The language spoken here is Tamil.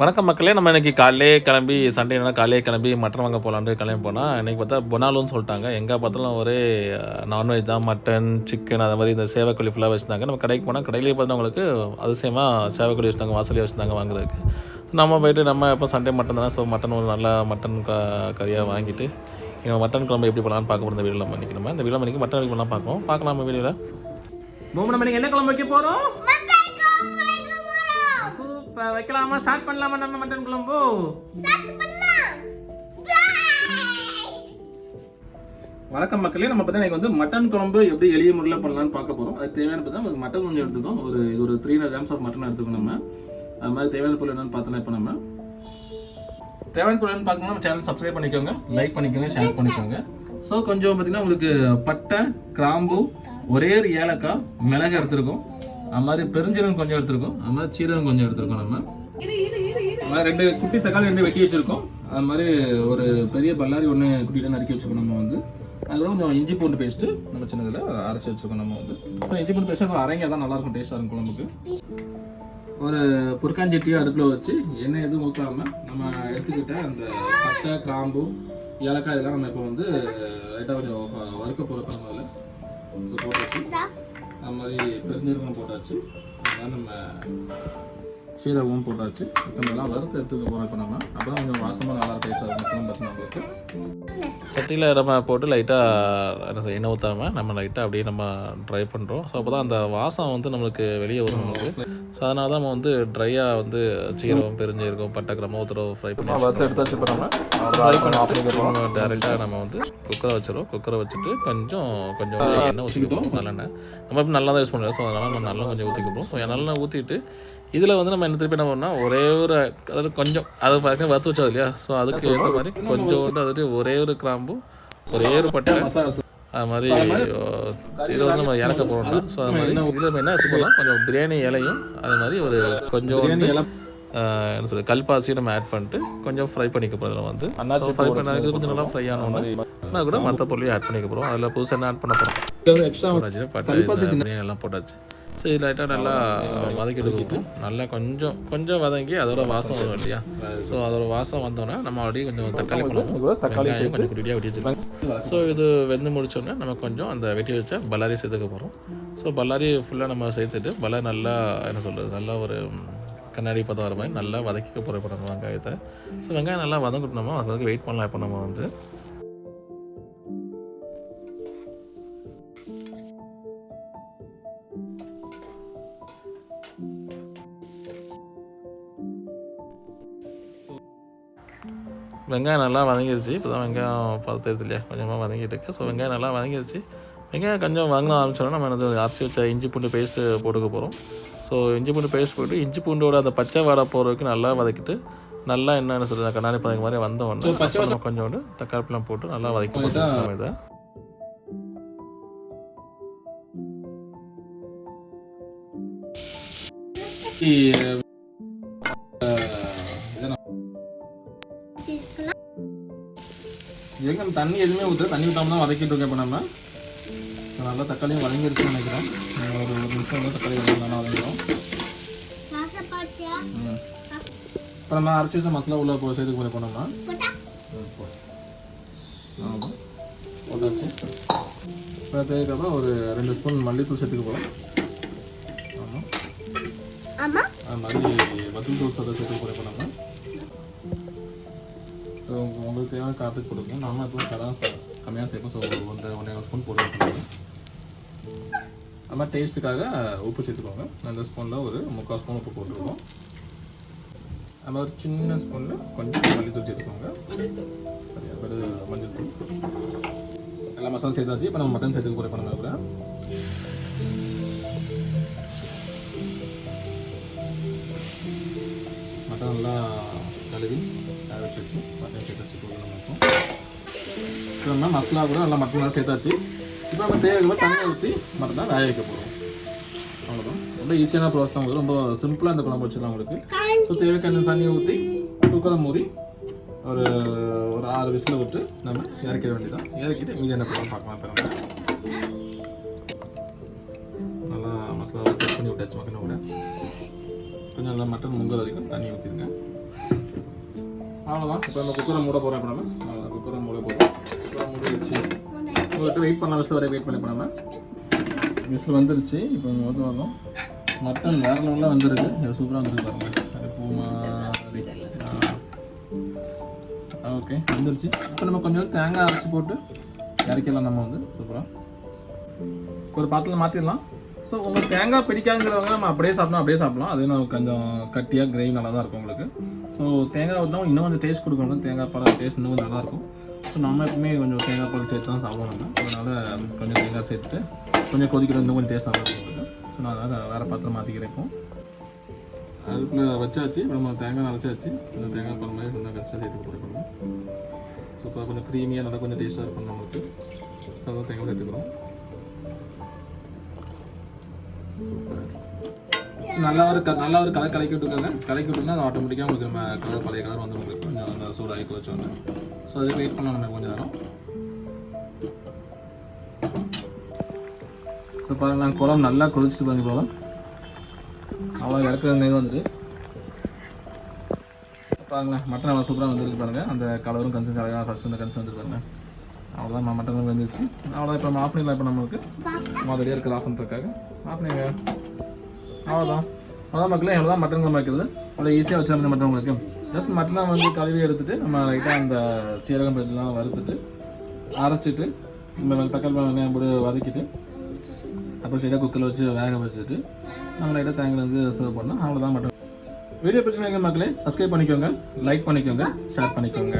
வணக்கம் மக்களே. நம்ம இன்றைக்கி காலையிலே கிளம்பி சண்டேனா காலையிலே கிளம்பி மட்டன் வாங்க போகலான்ட்டு கிளம்பி போனால் இன்றைக்கி பார்த்தா பொனாலுன்னு சொல்லிட்டாங்க. எங்கே பார்த்தாலும் ஒரே நான்வெஜ் தான். மட்டன், சிக்கன் அது மாதிரி இந்த சேவைக்கோழி ஃபுல்லாக வச்சுருந்தாங்க. நம்ம கடைக்கு போனால் கடையிலேயே பார்த்தா உங்களுக்கு அதிசயமாக சேவைக்கோழி வச்சுருந்தாங்க, வாசலே வச்சுருந்தாங்க வாங்குறதுக்கு. ஸோ நம்ம போய்ட்டு நம்ம எப்போ சண்டே மட்டன் தானே, ஸோ மட்டன் ஒரு நல்லா மட்டன் கறியாக வாங்கிட்டு இங்கே மட்டன் குழம்பு எப்படி பண்ணலான்னு பார்க்க போகிற இந்த வீடியோவில் பண்ணிக்கணும். இந்த வீடியோ மணிக்கு மட்டன் பண்ணலாம் பார்க்கலாம் நம்ம வீடியோவில். 3 மணிக்கு என்ன குழம்பு வைக்க போகிறோம்? வைக்கலாமா? ஸ்டார்ட் பண்ணலாமா நம்ம மட்டன் குழம்பு? வணக்கம் மக்களே. நம்ம பார்த்தா வந்து மட்டன் குழம்பு எப்படி எளிய முறையில் பண்ணலாம்னு பார்க்க போகிறோம். அதுக்கு தேவையான பார்த்தா ஒரு மட்டன் கொஞ்சம் எடுத்துக்கோம். ஒரு 300 grams ஆஃப் மட்டன் எடுத்துக்கணும். நம்ம அது மாதிரி தேவையான பொருள் என்னென்னு பார்த்தோன்னா இப்போ நம்ம தேவையான பொருள் என்னென்னு பார்க்கணும். நம்ம சேனல் சப்ஸ்கிரைப் பண்ணிக்கோங்க, லைக் பண்ணிக்கோங்க, ஷேர் பண்ணிக்கோங்க. ஸோ கொஞ்சம் பார்த்தீங்கன்னா உங்களுக்கு பட்டை, கிராம்பு, ஒரே ஒரு ஏலக்காய், மிளகு எடுத்துருக்கோம். அது மாதிரி பெருஞ்சீரகம் கொஞ்சம் எடுத்துருக்கோம். அது மாதிரி சீரகம் கொஞ்சம் எடுத்துருக்கோம். நம்ம 2 குட்டி தக்காளி 2 வெட்டி வச்சுருக்கோம். அது மாதிரி ஒரு பெரிய பல்லாரி 1 குட்டிகிட்ட நறுக்கி வச்சுருக்கோம். நம்ம வந்து அதுக்கப்புறம் கொஞ்சம் இஞ்சி பூண்டு பேஸ்ட்டு நம்ம சின்னதில் அரைச்சி வச்சுருக்கோம். நம்ம வந்து ஸோ இஞ்சி பூண்டு பேஸ்ட்டு அரைங்க தான் நல்லாயிருக்கும், டேஸ்ட்டாக இருக்கும் குழம்புக்கு. ஒரு புற்காஞ்சட்டியை அடுப்பில் வச்சு எண்ணெய் எதுவும் ஊற்றாமல் நம்ம எடுத்துக்கிட்ட அந்த பட்டை, கிராம்பு, ஏலக்காய் இதெல்லாம் நம்ம இப்போ வந்து லைட்டாக கொஞ்சம் வறுக்க போகிறப்ப நம்ம அதில் ஸோ போட்டாச்சு. அது மாதிரி பெருஞ்சீரகம் போட்டாச்சு. அதனால் நம்ம சீரகமும் போட்டாச்சு. இதெல்லாம் வறுத்து எடுத்துக்க போகிறோம் இப்போ நம்ம. அப்போ தான் கொஞ்சம் வாசமாக நல்லா டேஸ்ட்டாக இருக்கும் பார்த்தீங்கன்னா உங்களுக்கு. சட்டியில் நம்ம போட்டு லைட்டாக எண்ணெய் ஊற்றாமல் நம்ம லைட்டாக அப்படியே நம்ம ட்ரை பண்ணுறோம். ஸோ அப்போ தான் அந்த வாசம் வந்து நம்மளுக்கு வெளியே வரும் நம்மளுக்கு. ஸோ அதனால தான் நம்ம வந்து ட்ரையாக வந்து சீரகம், பெருஞ்சீரகம், பட்டை, கிராம்பு ஃப்ரை பண்ணி வறுத்து எடுத்தாச்சு. இப்போ நம்ம ஃப்ரை பண்ணி டேரெக்டாக நம்ம வந்து குக்கரை வச்சிடும். குக்கரை வச்சுட்டு கொஞ்சம் எண்ணெய் ஊற்றிக்கிப்போம். நல்லெண்ணெய் நம்ம இப்போ நல்லா தான் யூஸ் பண்ணுறோம். ஸோ அதனால் நம்ம நல்லா கொஞ்சம் ஊற்றிக்கிப்போம். ஸோ நல்லெண்ணெய் ஊற்றிட்டு இதில் வந்து நம்ம என்ன திருப்பி என்ன பண்ணோம்னா ஒரே ஒரு அதாவது கொஞ்சம் அதை பார்க்க வறுத்து வச்சோம் இல்லையா. ஸோ அதுக்கு ஏற்ற மாதிரி கொஞ்சோண்டு அதுட்டு ஒரே ஒரு கிராம்பு, ஒரே ஒரு பட்டை, அது மாதிரி இதில் வந்து நம்ம இறக்க போகிறோம்னா ஸோ அது மாதிரி இதில் நம்ம என்ன வச்சு போகலாம், கொஞ்சம் பிரியாணி இலையும் அது மாதிரி ஒரு கொஞ்சம் என்ன சொல்றது கல்பாசியும் நம்ம ஆட் பண்ணிட்டு கொஞ்சம் ஃப்ரை பண்ணிக்க போகிறோம். இதில் வந்து ஃப்ரை பண்ணாது கொஞ்சம் நல்லா ஃப்ரை ஆனோன்னா கூட மற்ற பொருளையும் ஆட் பண்ணிக்க போகிறோம். அதில் புதுசாக என்ன ஆட் பண்ண போகிறோம், பட்டை பிரியாணி எல்லாம் போட்டாச்சு. ஸோ இது லைட்டாக நல்லா வதக்கிட்டு கொடுப்போம். நல்லா கொஞ்சம் வதங்கி அதோட வாசம் வரும் இல்லையா. ஸோ அதோட வாசம் வந்தோன்னா நம்ம அப்படியே கொஞ்சம் தக்காளி பழம், வெங்காயம் கொஞ்சம் குட்டியாக வெட்டி வச்சுருக்கோம். ஸோ இது வெந்து முடிச்சோடனே நம்ம கொஞ்சம் அந்த வெட்டி வச்ச பல்லாரி சேர்த்துக்க போகிறோம். ஸோ பல்லாரி ஃபுல்லாக நம்ம சேர்த்துட்டு பல்லாரி நல்லா என்ன சொல்கிறது நல்லா ஒரு கண்ணாடி பதம் வர மாதிரி நல்லா வதக்கிக்க போகிறோம் இப்போ நம்ம வெங்காயத்தை. ஸோ வெங்காயம் நல்லா வதங்கிட்டோமோ அதுக்கு வெயிட் பண்ணலாம். இப்போ நம்ம வந்து வெங்காயம் நல்லா வதங்கிருச்சு. இப்போ தான் வெங்காயம் பார்த்து இல்லையா கொஞ்சமாக வதங்கிட்டு இருக்கு. ஸோ வெங்காயம் நல்லா வதங்கிருச்சு. வெங்காயம் கொஞ்சம் வதங்க ஆரம்பிச்சோன்னா நம்ம என்னது அரைச்சி வச்ச இஞ்சி பூண்டு பேஸ்ட்டு போட்டுக்க போகிறோம். ஸோ இஞ்சி பூண்டு பேஸ்ட் போட்டு இஞ்சி பூண்டோட அந்த பச்சை வாடை போகிற வரைக்கும் நல்லா வதக்கிட்டு நல்லா என்ன சொல்கிறது கண்ணாடி பதங்க மாதிரி வந்த உடனே நம்ம கொஞ்சோண்டு தக்காளிப்பழம் போட்டு நல்லா வதக்கி போட்டு இதை எங்கே தண்ணி எதுவுமே ஊற்று, தண்ணி ஊற்றாமல் தான் வதக்கிட்டு இருக்கேன். இப்போ நம்ம நல்லா தக்காளியும் வதங்கிருச்சுன்னு நினைக்கிறேன். ஒரு நிமிஷம் வந்து தக்காளி நல்லா வதங்கிடும். இப்போ நம்ம அரைச்சி வச்ச மசாலா உள்ள சேர்த்துக்க போகிறேன். இப்போ நம்ம போட்டாச்சு. இப்போ தேவைக்கப்புறம் ஒரு 2 ஸ்பூன் மல்லித்தூள் சேர்த்துக்க போகிறோம். ஆமாம், அது மாதிரி வத்தல் தூள் சேர்த்துக்க போகிறேன். இப்போ நம்ம உங்களுக்கு தேவையான காப்பீட் கொடுங்க. நம்ம இப்போ கம்மியாக சேர்ப்போம். ஸோ 1.5 ஸ்பூன் போட்டு அது மாதிரி டேஸ்ட்டுக்காக உப்பு சேர்த்துக்கோங்க. அந்த ஸ்பூனில் ஒரு 3/4 ஸ்பூன் உப்பு போட்டுருக்கோம். அது மாதிரி ஒரு சின்ன ஸ்பூனில் கொஞ்சம் மல்லித்தூள் சேர்த்துக்கோங்க. சரி, அப்புறம் மஞ்சள் தூள் எல்லா மசாலா சேர்த்தாச்சு. இப்போ நம்ம மட்டன் சேர்த்துக்க போகிறேன். பண்ண கூட மட்டன் நல்லா கழுவி வச்சு மட்டன் சேர்த்தாச்சு. இப்போ நம்ம மசாலா கூட நல்லா மட்டனாக சேர்த்தாச்சு. இப்போ நம்ம தேவையான தண்ணி ஊற்றி மட்டனை வேக வைக்க போகிறோம். அவ்வளோதான். ரொம்ப ஈஸியான ப்ராசஸ் தான். ரொம்ப சிம்பிளாக இந்த குழம்பு வச்சுருந்தோம் உங்களுக்கு. ஸோ தேவையான தண்ணியை ஊற்றி குக்கரை மூடி ஒரு 6 விசில் விட்டு நம்ம இறக்கிட வேண்டியதான். இறக்கிட்டு மீதி என்ன பண்ணலாம் பார்க்கலாம். இப்போ நம்ம நல்லா மசாலா செட் பண்ணி விட்டாச்சு. மட்டன் கூட கொஞ்சம் நல்லா மட்டன் முங்குற வரைக்கும் தண்ணி ஊற்றிடுங்க. அவ்வளோதான். இப்போ நம்ம குக்கரை மூட போகிறோம். இப்போ நம்ம அவ்வளோதான், குக்கரை மூட போகிறோம். குக்கரை மூடி வச்சு உங்கள்கிட்ட வெயிட் பண்ணலாம். விசில் வரை வெயிட் பண்ணி போனோம். விசில் வந்துருச்சு. இப்போ வந்து வரணும். மட்டன் வேறு லெவலில் வந்துருக்கு. சூப்பராக வந்துருக்கு பாருங்கள். அது பூ மாதிரி. ஓகே வந்துருச்சு. இப்போ நம்ம கொஞ்சம் தேங்காய் அரைச்சி போட்டு இறக்கலாம். நம்ம வந்து சூப்பராக ஒரு பாத்திரத்தில் மாற்றிடலாம். ஸோ உங்களுக்கு தேங்காய் பிடிக்காதுங்கிறவங்க நம்ம அப்படியே சாப்பிடலாம். அது நம்ம கொஞ்சம் கட்டியாக கிரேவி நல்லா தான் இருக்கும் உங்களுக்கு. ஸோ தேங்காய் ஊற்றினா இன்னும் கொஞ்சம் டேஸ்ட் கொடுக்கணும். தேங்காய் பால் டேஸ்ட் இன்னும் கொஞ்சம் நல்லாயிருக்கும். ஸோ நம்ம எப்பவுமே கொஞ்சம் தேங்காய் பால் சேர்த்து தான் சாப்பிடுவோம் நம்ம. அதனால் கொஞ்சம் தேங்காய் சேர்த்துட்டு கொஞ்சம் கொதிக்கிறது இன்னும் கொஞ்சம் டேஸ்ட் நல்லா இருக்கும் உங்களுக்கு. ஸோ நான் அதான் வேறு பாத்திரம் மாற்றிக்கிறேன். இப்போ அதுக்குள்ளே வச்சாச்சு. நம்ம தேங்காய் அரைச்சாச்சு. கொஞ்சம் தேங்காய் பால் மாதிரி கொஞ்சம் கஷ்டம் சேர்த்து கொடுக்கணும். சூப்பராக கொஞ்சம் க்ரீமியாக நல்லா கொஞ்சம் டேஸ்ட்டாக இருக்கும் நம்மளுக்கு. ஸோ அதான் தேங்காய் சேர்த்துக்கிறோம். நல்லா ஒரு கலக்கி விட்டுருக்காங்க. கலக்கி விட்டுனா அது ஆட்டோமேட்டிக்காக உங்களுக்கு நம்ம கலர் பழைய கலர் வந்து உங்களுக்கு கொஞ்சம் அந்த சூடாகி வச்சோங்க. ஸோ அதுக்கு வெயிட் பண்ணலாம் நம்ம கொஞ்சம் நேரம். ஸோ பாருங்கள், நாங்கள் குழம்பு நல்லா கொதிச்சுட்டு பண்ணி போகலாம். அவ்வளோ இறக்குற நேரம் வந்துட்டு பாருங்களேன். மட்டன் அவ்வளோ சூப்பராக வந்துருக்கு பாருங்கள். அந்த கலரும் கன்சிஸ்ட் அழகாக ஃபஸ்ட்டு அந்த கன்சிஸ்ட் வந்துருக்கு பாருங்கள். அவ்வளோதான் மட்டன் வந்துருச்சு. அவ்வளோதான். இப்போ நம்ம ஆஃப் பண்ணிடலாம். இப்போ நம்மளுக்கு மாதிரியே இருக்குது ஆஃப் பண்ணுறதுக்காக ஆஃப் பண்ணிங்க. அவ்வளோதான் மக்களே. எவ்வளோதான் மட்டன் குழம்பு வைக்கிறது. அவ்வளோ ஈஸியாக வச்சு நம்ம மட்டன் உங்களுக்கு ஜஸ்ட் மட்டனை வந்து கழுவி எடுத்துகிட்டு நம்ம லைட்டாக அந்த சீரகம் எல்லாம் வறுத்துட்டு அரைச்சிட்டு நம்ம தக்காளி வெங்காயம் போட்டு வதக்கிட்டு அப்புறம் சைடாக குக்கரில் வச்சு வேக வச்சுட்டு நம்ம லைட்டாக தேங்காய் வந்து சர்வ் பண்ணால் அவ்வளோதான் மட்டன். வீடியோ பிரச்சனை மக்களே சப்ஸ்கிரைப் பண்ணிக்கோங்க, லைக் பண்ணிக்கோங்க, ஷேர் பண்ணிக்கோங்க.